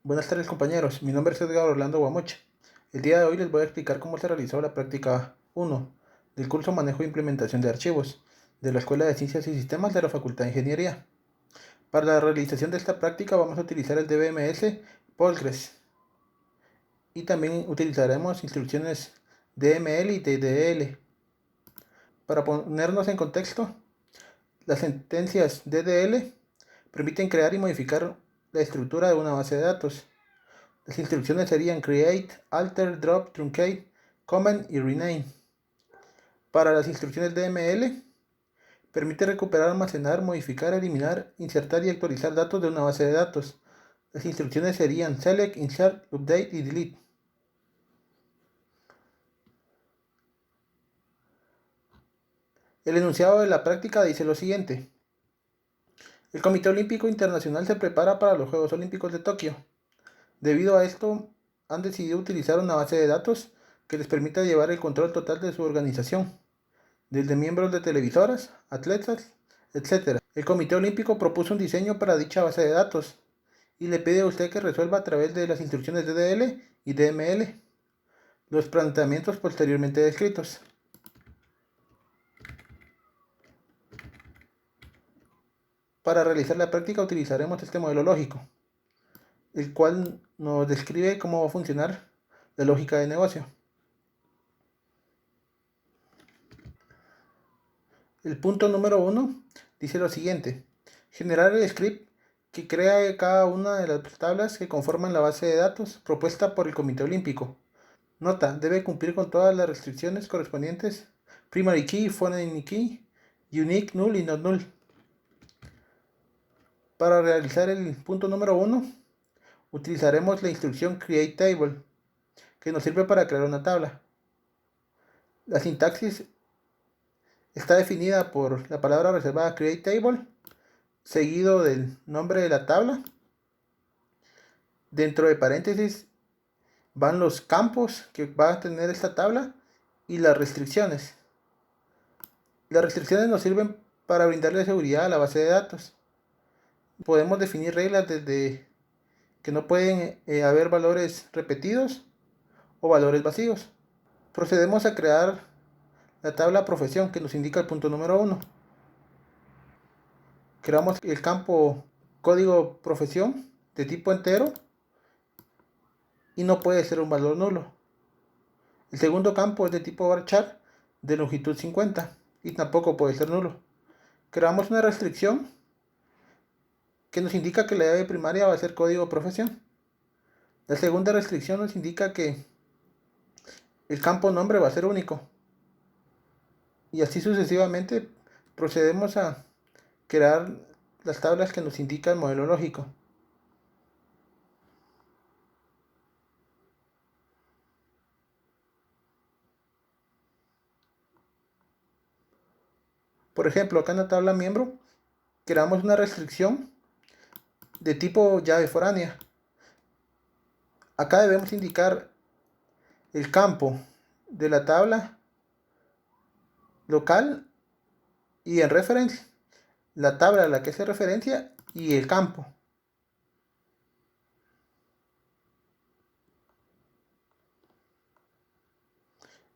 Buenas tardes compañeros, mi nombre es Edgar Orlando Guamocha. El día de hoy les voy a explicar cómo se realizó la práctica 1 del curso Manejo e Implementación de Archivos de la Escuela de Ciencias y Sistemas de la Facultad de Ingeniería. Para la realización de esta práctica vamos a utilizar el DBMS Postgres y también utilizaremos instrucciones DML y DDL. Para ponernos en contexto, las sentencias DDL permiten crear y modificar la estructura de una base de datos. Las instrucciones serían create, alter, drop, truncate, comment y rename. Para las instrucciones DML, permite recuperar, almacenar, modificar, eliminar, insertar y actualizar datos de una base de datos. Las instrucciones serían select, insert, update y delete. El enunciado de la práctica dice lo siguiente. El Comité Olímpico Internacional se prepara para los Juegos Olímpicos de Tokio. Debido a esto, han decidido utilizar una base de datos que les permita llevar el control total de su organización, desde miembros de televisoras, atletas, etc. El Comité Olímpico propuso un diseño para dicha base de datos y le pide a usted que resuelva a través de las instrucciones DDL y DML los planteamientos posteriormente descritos. Para realizar la práctica utilizaremos este modelo lógico, el cual nos describe cómo va a funcionar la lógica de negocio. El punto número 1 dice lo siguiente: generar el script que crea cada una de las tablas que conforman la base de datos propuesta por el Comité Olímpico. Nota: debe cumplir con todas las restricciones correspondientes: primary key, foreign key, unique, null y not null. Para realizar el punto número 1, utilizaremos la instrucción create table, que nos sirve para crear una tabla. La sintaxis está definida por la palabra reservada create table, seguido del nombre de la tabla. Dentro de paréntesis van los campos que va a tener esta tabla y las restricciones. Las restricciones nos sirven para brindarle seguridad a la base de datos. Podemos definir reglas desde que no pueden haber valores repetidos o valores vacíos. Procedemos a crear la tabla profesión que nos indica el punto número 1. Creamos el campo código profesión de tipo entero y no puede ser un valor nulo. El segundo campo es de tipo varchar de longitud 50 y tampoco puede ser nulo. Creamos una restricción que nos indica que la llave primaria va a ser código profesión. La segunda restricción nos indica que el campo nombre va a ser único. Y así sucesivamente procedemos a crear las tablas que nos indica el modelo lógico. Por ejemplo, acá en la tabla miembro creamos una restricción de tipo llave foránea. Acá debemos indicar el campo de la tabla local y en reference la tabla a la que hace referencia y el campo.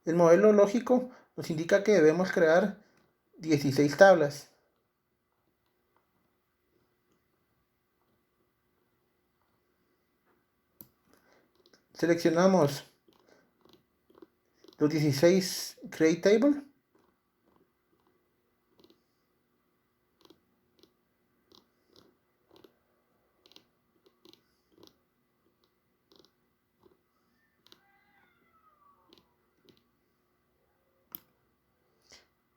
El modelo lógico nos indica que debemos crear 16 tablas. Seleccionamos los 16 create table.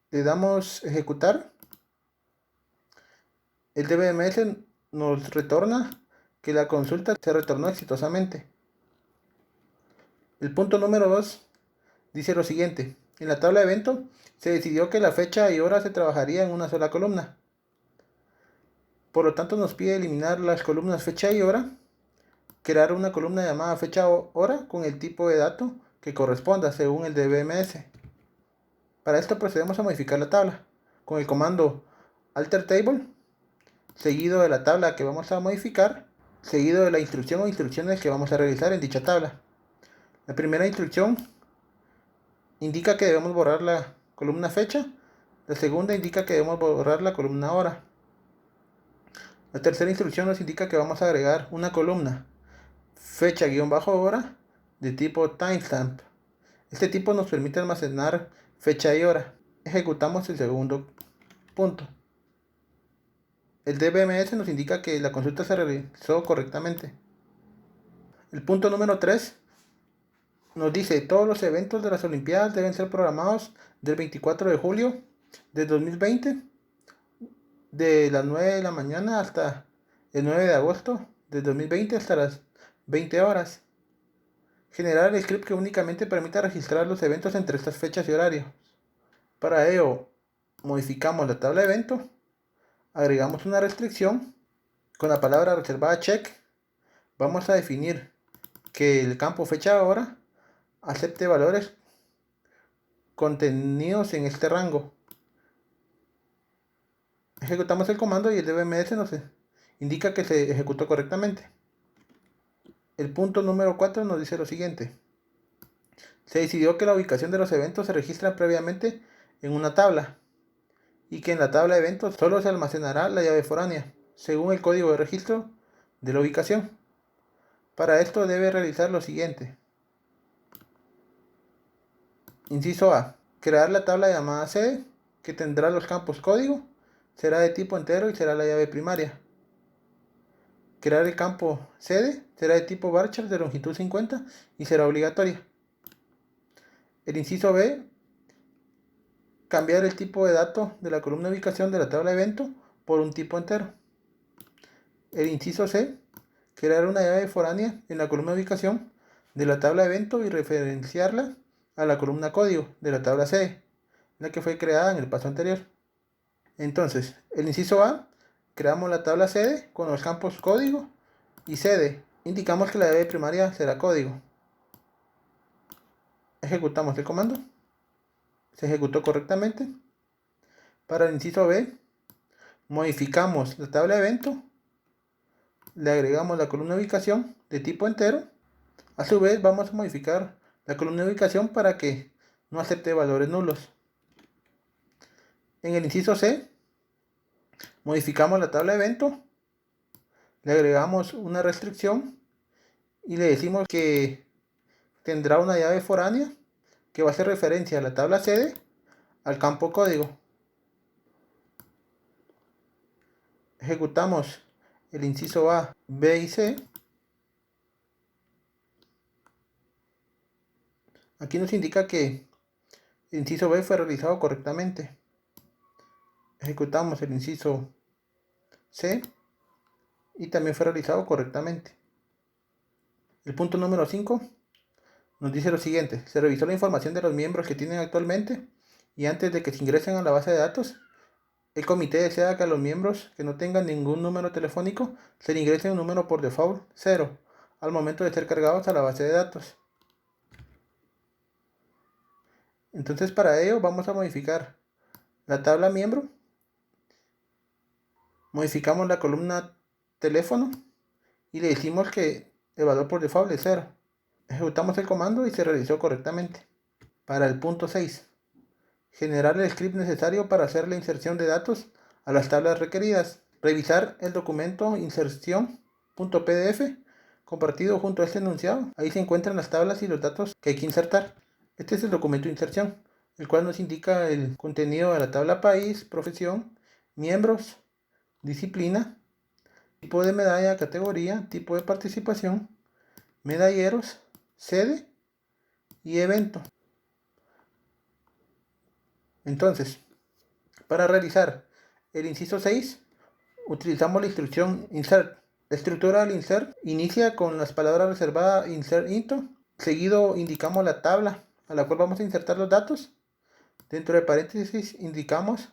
Le damos ejecutar. El DBMS nos retorna que la consulta se retornó exitosamente. El punto número 2 dice lo siguiente: en la tabla de evento se decidió que la fecha y hora se trabajaría en una sola columna. Por lo tanto nos pide eliminar las columnas fecha y hora, crear una columna llamada fecha o hora con el tipo de dato que corresponda según el DBMS. Para esto procedemos a modificar la tabla con el comando alter table, seguido de la tabla que vamos a modificar, seguido de la instrucción o instrucciones que vamos a realizar en dicha tabla. La primera instrucción indica que debemos borrar la columna fecha. La segunda indica que debemos borrar la columna hora. La tercera instrucción nos indica que vamos a agregar una columna fecha-hora de tipo timestamp. Este tipo nos permite almacenar fecha y hora. Ejecutamos el segundo punto. El DBMS nos indica que la consulta se realizó correctamente. El punto número 3 nos dice: todos los eventos de las Olimpiadas deben ser programados del 24 de julio de 2020 de las 9 de la mañana hasta el 9 de agosto de 2020 hasta las 20 horas. Generar el script que únicamente permita registrar los eventos entre estas fechas y horarios. Para ello, modificamos la tabla de evento, agregamos una restricción con la palabra reservada check. Vamos a definir que el campo fecha hora acepte valores contenidos en este rango. Ejecutamos el comando y el DBMS nos indica que se ejecutó correctamente. El punto número 4 nos dice lo siguiente: se decidió que la ubicación de los eventos se registra previamente en una tabla y que en la tabla de eventos solo se almacenará la llave foránea según el código de registro de la ubicación. Para esto debe realizar lo siguiente. Inciso A: crear la tabla llamada sede, que tendrá los campos código, será de tipo entero y será la llave primaria. Crear el campo sede será de tipo varchar de longitud 50 y será obligatoria. El inciso B: cambiar el tipo de dato de la columna ubicación de la tabla de evento por un tipo entero. El inciso C: crear una llave foránea en la columna ubicación de la tabla de evento y referenciarla a la columna código de la tabla sede, la que fue creada en el paso anterior. Entonces, el inciso A: creamos la tabla sede con los campos código y sede. Indicamos que la llave primaria será código. Ejecutamos el comando. Se ejecutó correctamente. Para el inciso B, modificamos la tabla de evento, le agregamos la columna ubicación de tipo entero. A su vez vamos a modificar la columna de ubicación para que no acepte valores nulos. En el inciso C, modificamos la tabla de evento, le agregamos una restricción y le decimos que tendrá una llave foránea que va a hacer referencia a la tabla sede al campo código. Ejecutamos el inciso A, B y C. Aquí nos indica que el inciso B fue realizado correctamente. Ejecutamos el inciso C y también fue realizado correctamente. El punto número 5 nos dice lo siguiente: se revisó la información de los miembros que tienen actualmente y antes de que se ingresen a la base de datos, el comité desea que a los miembros que no tengan ningún número telefónico se le ingrese un número por default 0 al momento de ser cargados a la base de datos. Entonces, para ello vamos a modificar la tabla miembro, modificamos la columna teléfono y le decimos que el valor por default es 0. Ejecutamos el comando y se realizó correctamente. Para el punto 6, generar el script necesario para hacer la inserción de datos a las tablas requeridas. Revisar el documento inserción.pdf compartido junto a este enunciado. Ahí se encuentran las tablas y los datos que hay que insertar. Este es el documento de inserción, el cual nos indica el contenido de la tabla país, profesión, miembros, disciplina, tipo de medalla, categoría, tipo de participación, medalleros, sede y evento. Entonces, para realizar el inciso 6, utilizamos la instrucción insert. La estructura del insert inicia con las palabras reservadas insert into. Seguido indicamos la tabla a la cual vamos a insertar los datos. Dentro de paréntesis indicamos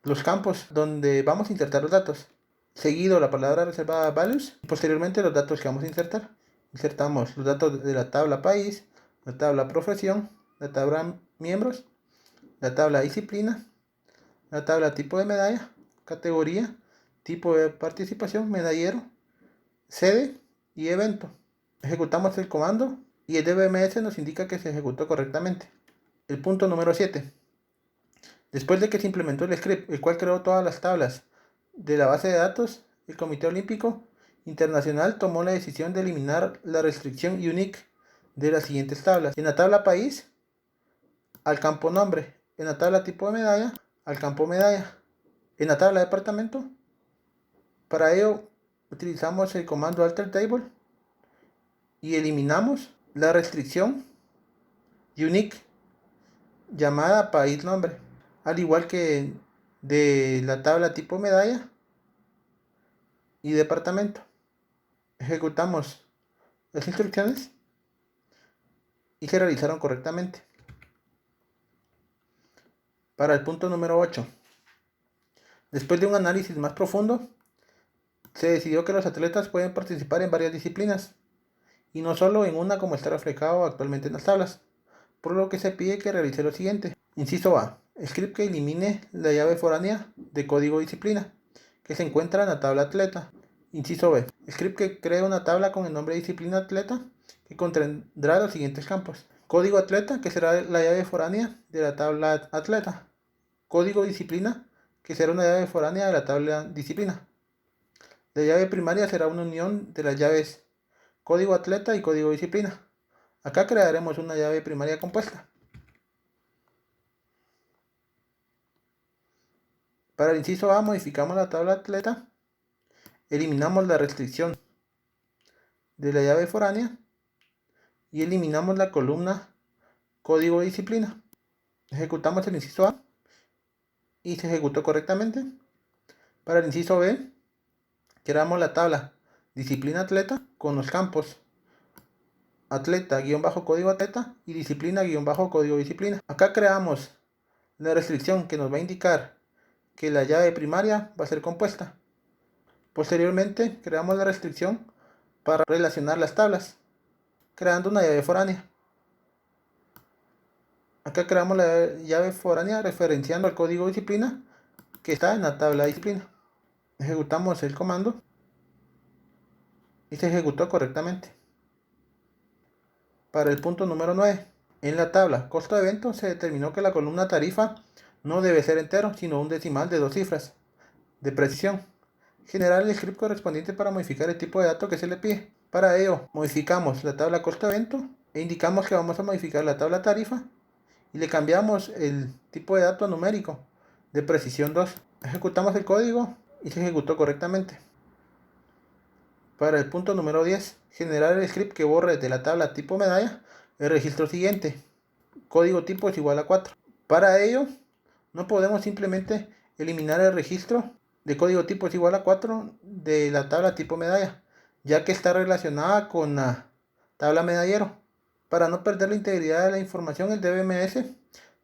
los campos donde vamos a insertar los datos. Seguido la palabra reservada values y posteriormente los datos que vamos a insertar. Insertamos los datos de la tabla país, la tabla profesión, la tabla miembros, la tabla disciplina, la tabla tipo de medalla, categoría, tipo de participación, medallero, sede y evento. Ejecutamos el comando y el DBMS nos indica que se ejecutó correctamente. El punto número 7. Después de que se implementó el script, el cual creó todas las tablas de la base de datos, el Comité Olímpico Internacional tomó la decisión de eliminar la restricción unique de las siguientes tablas. En la tabla país, al campo nombre. En la tabla tipo de medalla, al campo medalla. En la tabla departamento, para ello utilizamos el comando alter table y eliminamos la restricción unique llamada país nombre, al igual que de la tabla tipo medalla y departamento. Ejecutamos las instrucciones y se realizaron correctamente. Para el punto número 8. Después de un análisis más profundo, se decidió que los atletas pueden participar en varias disciplinas y no solo en una como está reflejado actualmente en las tablas, por lo que se pide que realice lo siguiente. Inciso A. Script que elimine la llave foránea de código disciplina que se encuentra en la tabla atleta. Inciso B. Script que cree una tabla con el nombre de disciplina atleta que contendrá los siguientes campos. Código atleta, que será la llave foránea de la tabla atleta. Código disciplina, que será una llave foránea de la tabla disciplina. La llave primaria será una unión de las llaves código atleta y código disciplina. Acá crearemos una llave primaria compuesta. Para el inciso A modificamos la tabla atleta, eliminamos la restricción de la llave foránea y eliminamos la columna código disciplina. Ejecutamos el inciso A y se ejecutó correctamente. Para el inciso B, creamos la tabla disciplina atleta con los campos atleta-código atleta y disciplina-código disciplina. Acá creamos la restricción que nos va a indicar que la llave primaria va a ser compuesta. Posteriormente creamos la restricción para relacionar las tablas, creando una llave foránea. Acá creamos la llave foránea referenciando al código disciplina que está en la tabla disciplina. Ejecutamos el comando y se ejecutó correctamente. Para el punto número 9. En la tabla costo de evento se determinó que la columna tarifa no debe ser entero, sino un decimal de 2 cifras de precisión. Generar el script correspondiente para modificar el tipo de dato que se le pide. Para ello, modificamos la tabla costo de evento e indicamos que vamos a modificar la tabla tarifa y le cambiamos el tipo de dato numérico de precisión 2. Ejecutamos el código y se ejecutó correctamente. Para el punto número 10, generar el script que borre de la tabla tipo medalla el registro siguiente. Código tipo es igual a 4. Para ello, no podemos simplemente eliminar el registro de código tipo es igual a 4 de la tabla tipo medalla, ya que está relacionada con la tabla medallero. Para no perder la integridad de la información, el DBMS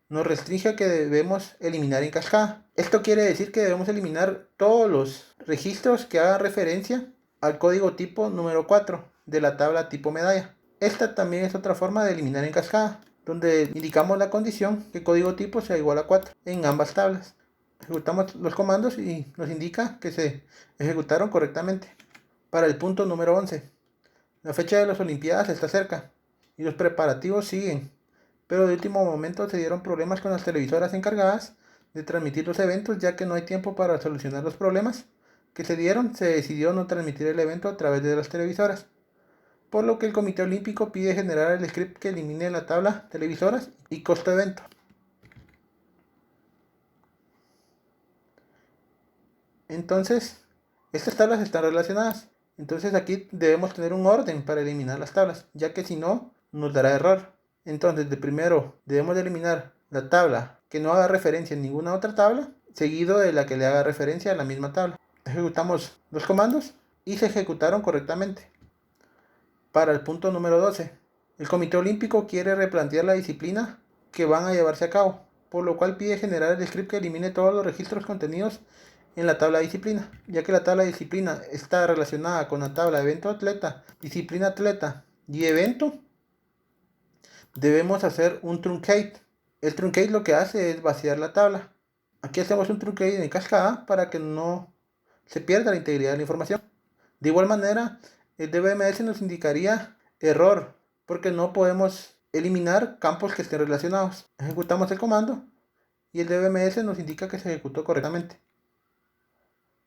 nos restringe a que debemos eliminar en cascada. Esto quiere decir que debemos eliminar todos los registros que hagan referencia al código tipo número 4 de la tabla tipo medalla. Esta también es otra forma de eliminar en cascada, donde indicamos la condición que código tipo sea igual a 4 en ambas tablas. Ejecutamos los comandos y nos indica que se ejecutaron correctamente. Para el punto número 11. La fecha de las Olimpiadas está cerca y los preparativos siguen, pero de último momento se dieron problemas con las televisoras encargadas de transmitir los eventos, ya que no hay tiempo para solucionar los problemas que se dieron. Se decidió no transmitir el evento a través de las televisoras, por lo que el Comité Olímpico pide generar el script que elimine la tabla televisoras y costo evento. Entonces, estas tablas están relacionadas. Entonces aquí debemos tener un orden para eliminar las tablas, ya que si no, nos dará error. Entonces, de primero debemos de eliminar la tabla que no haga referencia en ninguna otra tabla, seguido de la que le haga referencia a la misma tabla. Ejecutamos los comandos y se ejecutaron correctamente. Para el punto número 12. El Comité Olímpico quiere replantear la disciplina que van a llevarse a cabo, por lo cual pide generar el script que elimine todos los registros contenidos en la tabla disciplina, ya que la tabla disciplina está relacionada con la tabla evento atleta, disciplina atleta y evento. Debemos hacer un truncate. El truncate lo que hace es vaciar la tabla. Aquí hacemos un truncate en cascada para que no se pierda la integridad de la información. De igual manera, el DBMS nos indicaría error, porque no podemos eliminar campos que estén relacionados. Ejecutamos el comando y el DBMS nos indica que se ejecutó correctamente.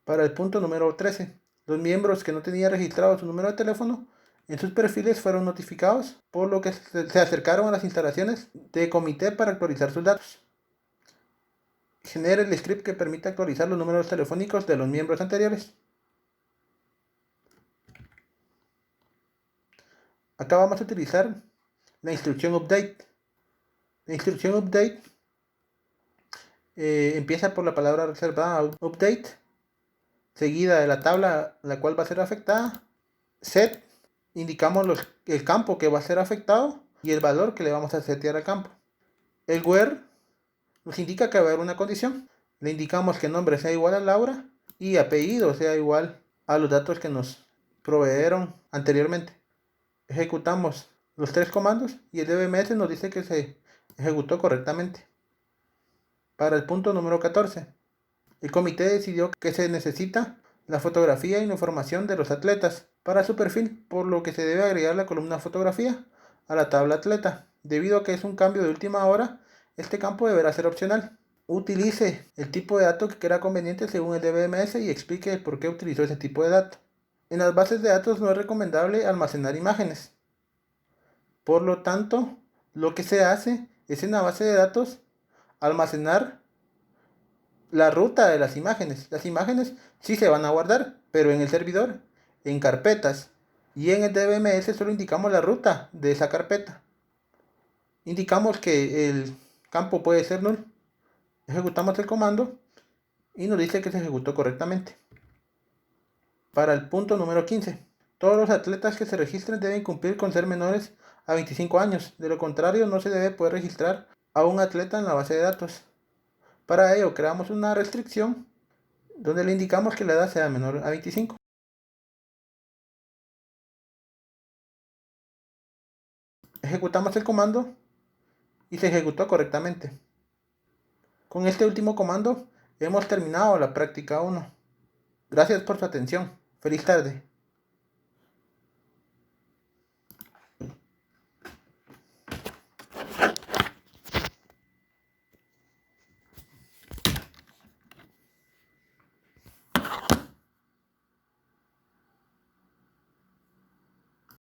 Para el punto número 13, los miembros que no tenían registrado su número de teléfono en sus perfiles fueron notificados, por lo que se acercaron a las instalaciones de comité para actualizar sus datos. Genera el script que permite actualizar los números telefónicos de los miembros anteriores. Acá vamos a utilizar la instrucción update. La instrucción update empieza por la palabra reservada update, seguida de la tabla la cual va a ser afectada. Set, indicamos el campo que va a ser afectado y el valor que le vamos a setear al campo. El where nos indica que va a haber una condición. Le indicamos que el nombre sea igual a Laura y apellido sea igual a los datos que nos proveyeron anteriormente. Ejecutamos los 3 comandos y el DBMS nos dice que se ejecutó correctamente. Para el punto número 14, el comité decidió que se necesita la fotografía y la información de los atletas para su perfil, por lo que se debe agregar la columna fotografía a la tabla atleta. Debido a que es un cambio de última hora, este campo deberá ser opcional. Utilice el tipo de dato que crea conveniente según el DBMS y explique el por qué utilizó ese tipo de dato. En las bases de datos no es recomendable almacenar imágenes. Por lo tanto, lo que se hace es en la base de datos almacenar la ruta de las imágenes. Las imágenes sí se van a guardar, pero en el servidor, en carpetas. Y en el DBMS solo indicamos la ruta de esa carpeta. Indicamos que el campo puede ser null. Ejecutamos el comando y nos dice que se ejecutó correctamente. Para el punto número 15. Todos los atletas que se registren deben cumplir con ser menores a 25 años. De lo contrario, no se debe poder registrar a un atleta en la base de datos. Para ello, creamos una restricción donde le indicamos que la edad sea menor a 25. Ejecutamos el comando y se ejecutó correctamente. Con este último comando hemos terminado la práctica 1. Gracias por su atención. Feliz tarde.